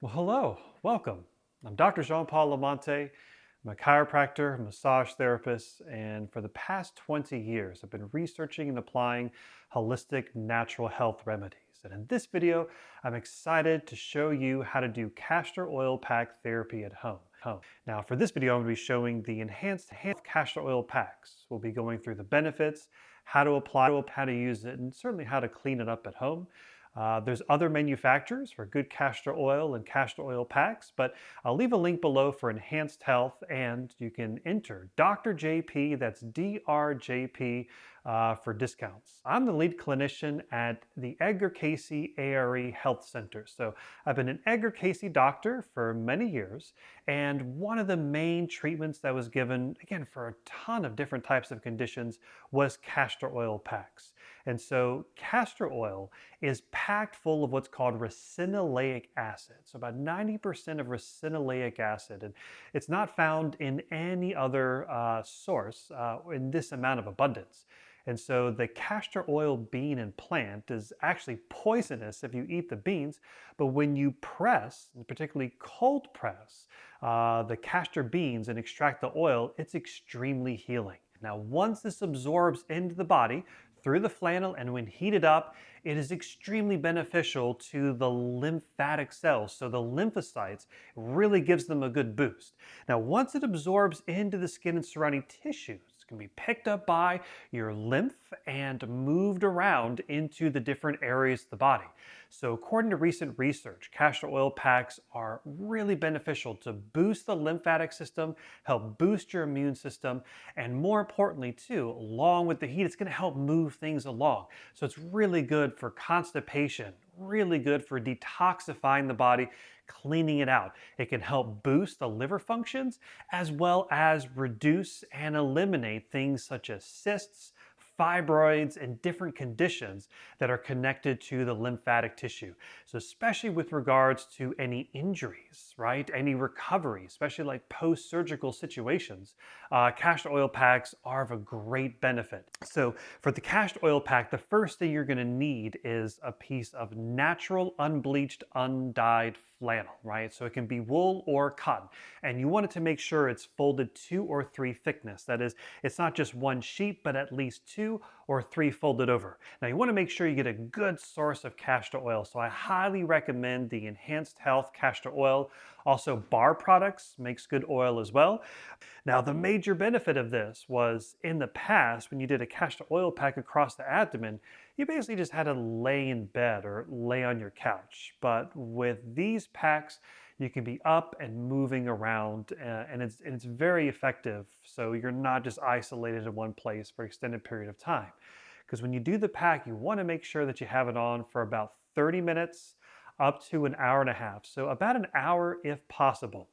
Well, hello, welcome. I'm Dr. Jean-Paul Lamonte. I'm a chiropractor, massage therapist, and for the past 20 years, I've been researching and applying holistic natural health remedies. And in this video, I'm excited to show you how to do castor oil pack therapy at home. Now, for this video, I'm going to be showing the enhanced castor oil packs. We'll be going through the benefits, how to apply it, how to use it, and certainly how to clean it up at home. There's other manufacturers for good castor oil and castor oil packs, but I'll leave a link below for enhanced health, and you can enter Dr. JP, that's DRJP, for discounts. I'm the lead clinician at the Edgar Cayce ARE Health Center. So I've been an Edgar Cayce doctor for many years, and one of the main treatments that was given, again, for a ton of different types of conditions, was castor oil packs. And so castor oil is packed full of what's called racinoleic acid. So about 90% of racinoleic acid, and it's not found in any other source in this amount of abundance. And so the castor oil bean and plant is actually poisonous if you eat the beans, but when you press, and particularly cold press, the castor beans and extract the oil, it's extremely healing. Now, once this absorbs into the body through the flannel and when heated up, it is extremely beneficial to the lymphatic cells. So the lymphocytes really gives them a good boost. Now, once it absorbs into the skin and surrounding tissues, it can be picked up by your lymph and moved around into the different areas of the body. So according to recent research, castor oil packs are really beneficial to boost the lymphatic system, help boost your immune system, and more importantly too, along with the heat, it's going to help move things along. So it's really good for constipation, really good for detoxifying the body, cleaning it out. It can help boost the liver functions as well as reduce and eliminate things such as cysts, fibroids, and different conditions that are connected to the lymphatic tissue. So especially with regards to any injuries, right? Any recovery, especially like post-surgical situations, castor oil packs are of a great benefit. So for the castor oil pack, the first thing you're gonna need is a piece of natural, unbleached, undyed flannel, right? So it can be wool or cotton. And you want it to make sure it's folded 2 or 3 thickness. That is, it's not just one sheet, but at least 2 or 3 folded over. Now you want to make sure you get a good source of castor oil. So I highly recommend the Enhanced Health Castor Oil. Also, Bar Products makes good oil as well. Now, the major benefit of this was in the past, when you did a castor oil pack across the abdomen, you basically just had to lay in bed or lay on your couch. But with these packs, you can be up and moving around, and it's very effective. So you're not just isolated in one place for an extended period of time. Because when you do the pack, you want to make sure that you have it on for about 30 minutes up to an hour and a half. So about an hour if possible.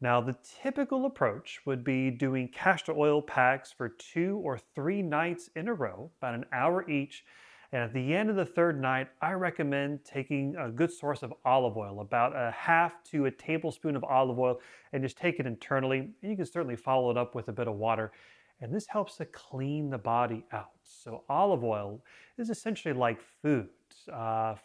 Now, the typical approach would be doing castor oil packs for 2 or 3 nights in a row, about an hour each. And at the end of the third night, I recommend taking a good source of olive oil, about a half to a tablespoon of olive oil, and just take it internally. And you can certainly follow it up with a bit of water. And this helps to clean the body out. So olive oil is essentially like food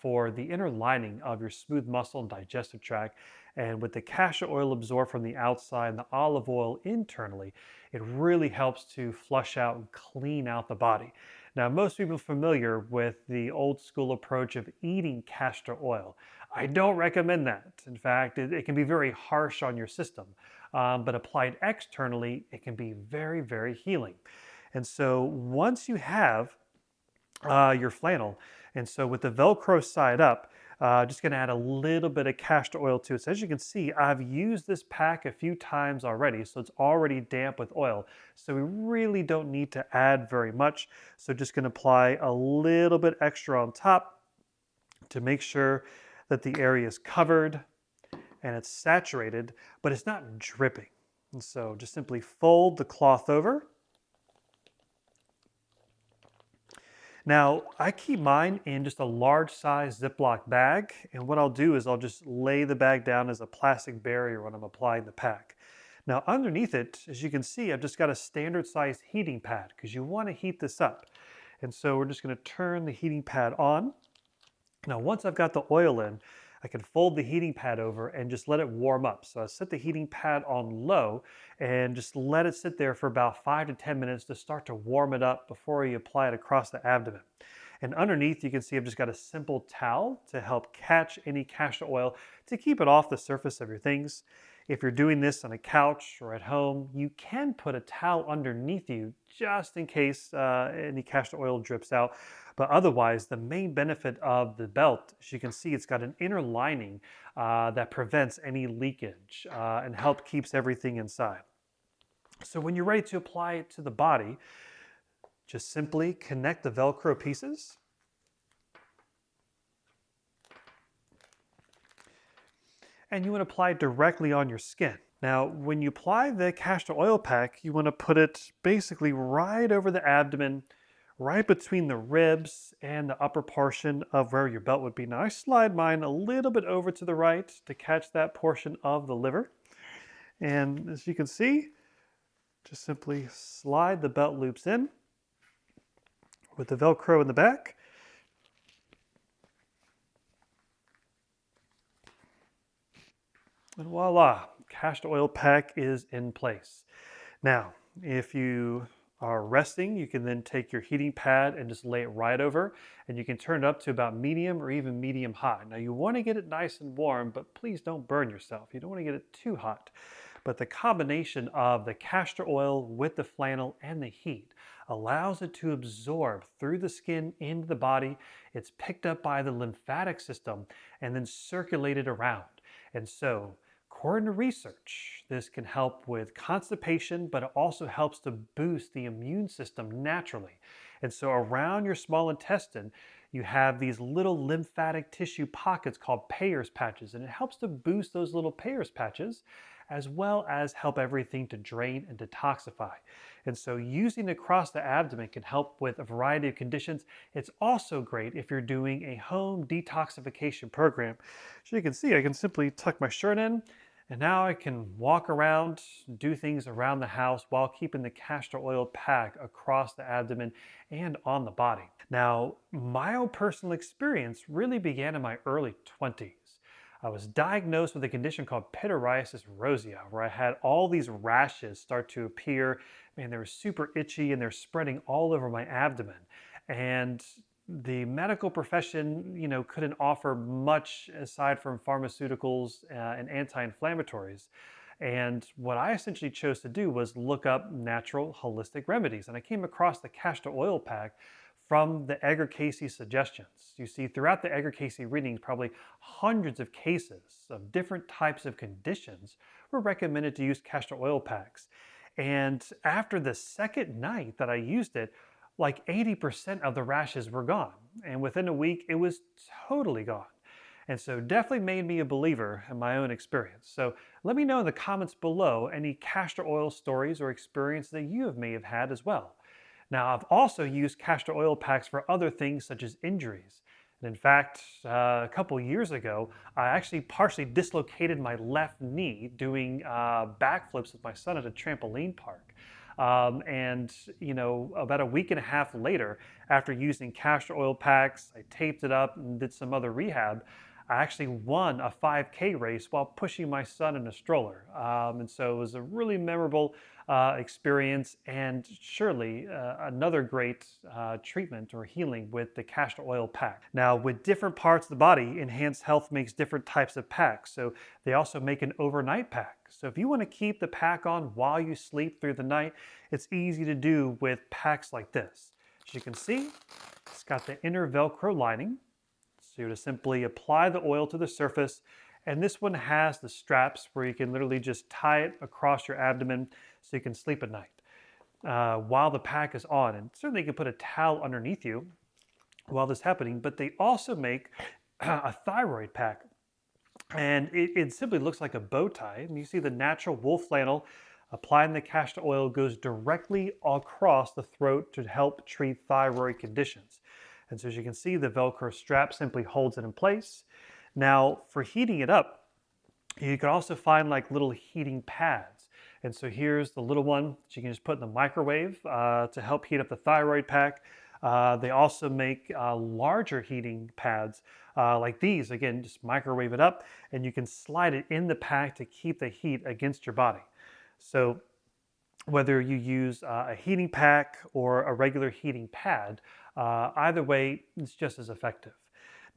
for the inner lining of your smooth muscle and digestive tract. And with the castor oil absorbed from the outside and the olive oil internally, it really helps to flush out and clean out the body. Now, most people are familiar with the old school approach of eating castor oil. I don't recommend that. In fact, it can be very harsh on your system, but applied externally, it can be very, very healing. And so once you have your flannel, and so with the Velcro side up, just going to add a little bit of castor oil to it. So as you can see, I've used this pack a few times already, so it's already damp with oil. So we really don't need to add very much. So just going to apply a little bit extra on top to make sure that the area is covered and it's saturated, but it's not dripping. And so just simply fold the cloth over. Now, I keep mine in just a large size Ziploc bag, and what I'll do is I'll just lay the bag down as a plastic barrier when I'm applying the pack. Now, underneath it, as you can see, I've just got a standard size heating pad because you want to heat this up. And so we're just going to turn the heating pad on. Now, once I've got the oil in, I can fold the heating pad over and just let it warm up. So I set the heating pad on low and just let it sit there for about 5 to 10 minutes to start to warm it up before you apply it across the abdomen. And underneath, you can see I've just got a simple towel to help catch any castor oil to keep it off the surface of your things. If you're doing this on a couch or at home, you can put a towel underneath you just in case any castor oil drips out. But otherwise, the main benefit of the belt, as you can see, it's got an inner lining that prevents any leakage and help keeps everything inside. So when you're ready to apply it to the body, just simply connect the Velcro pieces. And you want to apply it directly on your skin. Now, when you apply the castor oil pack, you want to put it basically right over the abdomen, right between the ribs and the upper portion of where your belt would be. Now, I slide mine a little bit over to the right to catch that portion of the liver. And as you can see, just simply slide the belt loops in with the Velcro in the back. And voila, castor oil pack is in place. Now, if you are resting, you can then take your heating pad and just lay it right over, and you can turn it up to about medium or even medium hot. Now you want to get it nice and warm, but please don't burn yourself. You don't want to get it too hot. But the combination of the castor oil with the flannel and the heat allows it to absorb through the skin into the body. It's picked up by the lymphatic system and then circulated around. And so, according to research, this can help with constipation, but it also helps to boost the immune system naturally. And so around your small intestine, you have these little lymphatic tissue pockets called Peyer's patches, and it helps to boost those little Peyer's patches as well as help everything to drain and detoxify. And so using it across the abdomen can help with a variety of conditions. It's also great if you're doing a home detoxification program. So you can see I can simply tuck my shirt in, and now I can walk around, do things around the house while keeping the castor oil pack across the abdomen and on the body. Now, my own personal experience really began in my early 20s. I was diagnosed with a condition called pityriasis rosea, where I had all these rashes start to appear. Man, they were super itchy and they're spreading all over my abdomen. And the medical profession, couldn't offer much aside from pharmaceuticals and anti-inflammatories. And what I essentially chose to do was look up natural holistic remedies. And I came across the castor oil pack from the Edgar Cayce suggestions. You see, throughout the Edgar Cayce readings, probably hundreds of cases of different types of conditions were recommended to use castor oil packs. And after the second night that I used it, like 80% of the rashes were gone. And within a week, it was totally gone. And so definitely made me a believer in my own experience. So let me know in the comments below any castor oil stories or experiences that you may have had as well. Now, I've also used castor oil packs for other things such as injuries. And in fact, a couple years ago, I actually partially dislocated my left knee doing backflips with my son at a trampoline park. About a week and a half later, after using castor oil packs, I taped it up and did some other rehab. I actually won a 5K race while pushing my son in a stroller. And so it was a really memorable experience, and surely another great treatment or healing with the castor oil pack. Now, with different parts of the body, Enhanced Health makes different types of packs. So they also make an overnight pack. So if you want to keep the pack on while you sleep through the night, it's easy to do with packs like this. As you can see, it's got the inner Velcro lining. So you're to simply apply the oil to the surface, and this one has the straps where you can literally just tie it across your abdomen so you can sleep at night while the pack is on. And certainly you can put a towel underneath you while this is happening, but they also make a thyroid pack. And it simply looks like a bow tie. And you see the natural wool flannel applying the castor oil goes directly across the throat to help treat thyroid conditions. And so as you can see, the Velcro strap simply holds it in place. Now, for heating it up, you can also find like little heating pads. And so here's the little one that you can just put in the microwave to help heat up the thyroid pack. They also make larger heating pads like these. Again, just microwave it up and you can slide it in the pack to keep the heat against your body. So whether you use a heating pack or a regular heating pad, either way, it's just as effective.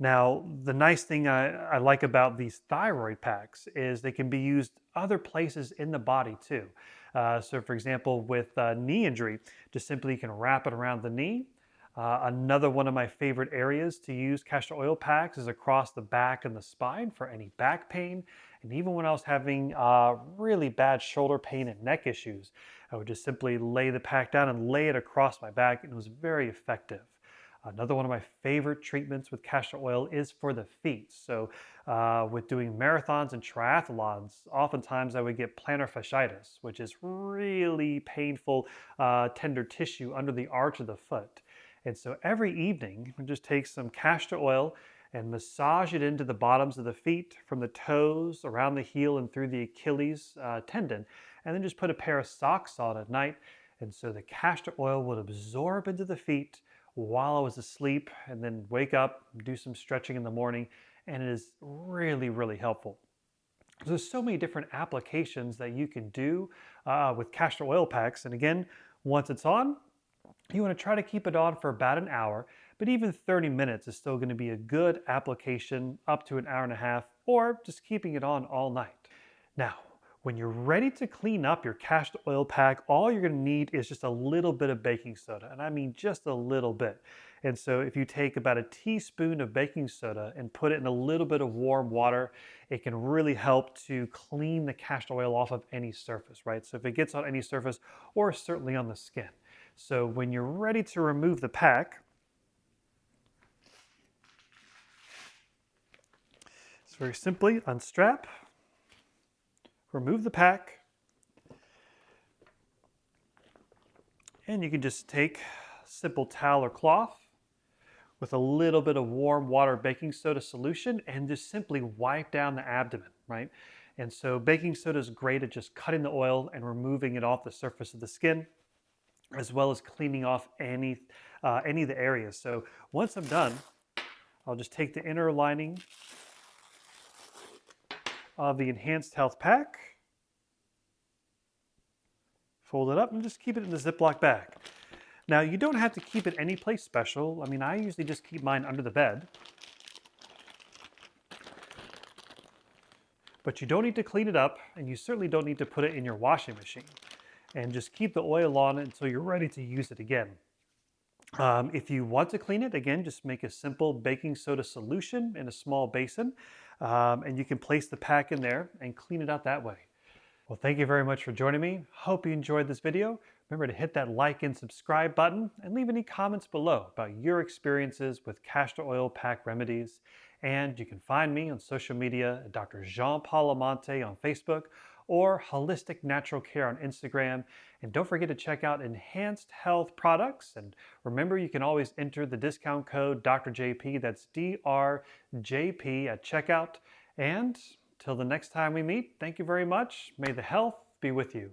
Now, the nice thing I like about these thyroid packs is they can be used other places in the body too. So for example, with knee injury, just simply you can wrap it around the knee. Another one of my favorite areas to use castor oil packs is across the back and the spine for any back pain. And even when I was having really bad shoulder pain and neck issues, I would just simply lay the pack down and lay it across my back, and it was very effective. Another one of my favorite treatments with castor oil is for the feet. So with doing marathons and triathlons, oftentimes I would get plantar fasciitis, which is really painful tender tissue under the arch of the foot. And so every evening, we just take some castor oil and massage it into the bottoms of the feet, from the toes, around the heel, and through the Achilles tendon. And then just put a pair of socks on at night. And so the castor oil would absorb into the feet while I was asleep, and then wake up, do some stretching in the morning. And it is really, really helpful. There's so many different applications that you can do with castor oil packs. And again, once it's on, you want to try to keep it on for about an hour, but even 30 minutes is still going to be a good application, up to an hour and a half, or just keeping it on all night. Now, when you're ready to clean up your castor oil pack, all you're going to need is just a little bit of baking soda, and I mean just a little bit. And so if you take about a teaspoon of baking soda and put it in a little bit of warm water, it can really help to clean the castor oil off of any surface, right? So if it gets on any surface, or certainly on the skin. So when you're ready to remove the pack, it's very simply unstrap, remove the pack, and you can just take a simple towel or cloth with a little bit of warm water baking soda solution and just simply wipe down the abdomen, right? And so baking soda is great at just cutting the oil and removing it off the surface of the skin, as well as cleaning off any of the areas. So once I'm done, I'll just take the inner lining of the Enhanced Health Pack, fold it up, and just keep it in the Ziploc bag. Now, you don't have to keep it any place special. I mean, I usually just keep mine under the bed. But you don't need to clean it up, and you certainly don't need to put it in your washing machine. And just keep the oil on it until you're ready to use it again. If you want to clean it, again, just make a simple baking soda solution in a small basin, and you can place the pack in there and clean it out that way. Well, thank you very much for joining me. Hope you enjoyed this video. Remember to hit that like and subscribe button, and leave any comments below about your experiences with castor oil pack remedies. And you can find me on social media at Dr. Jean-Paul Amante on Facebook, or Holistic Natural Care on Instagram. And don't forget to check out Enhanced Health products. And remember, you can always enter the discount code DrJP, that's DRJP, at checkout. And till the next time we meet, thank you very much. May the health be with you.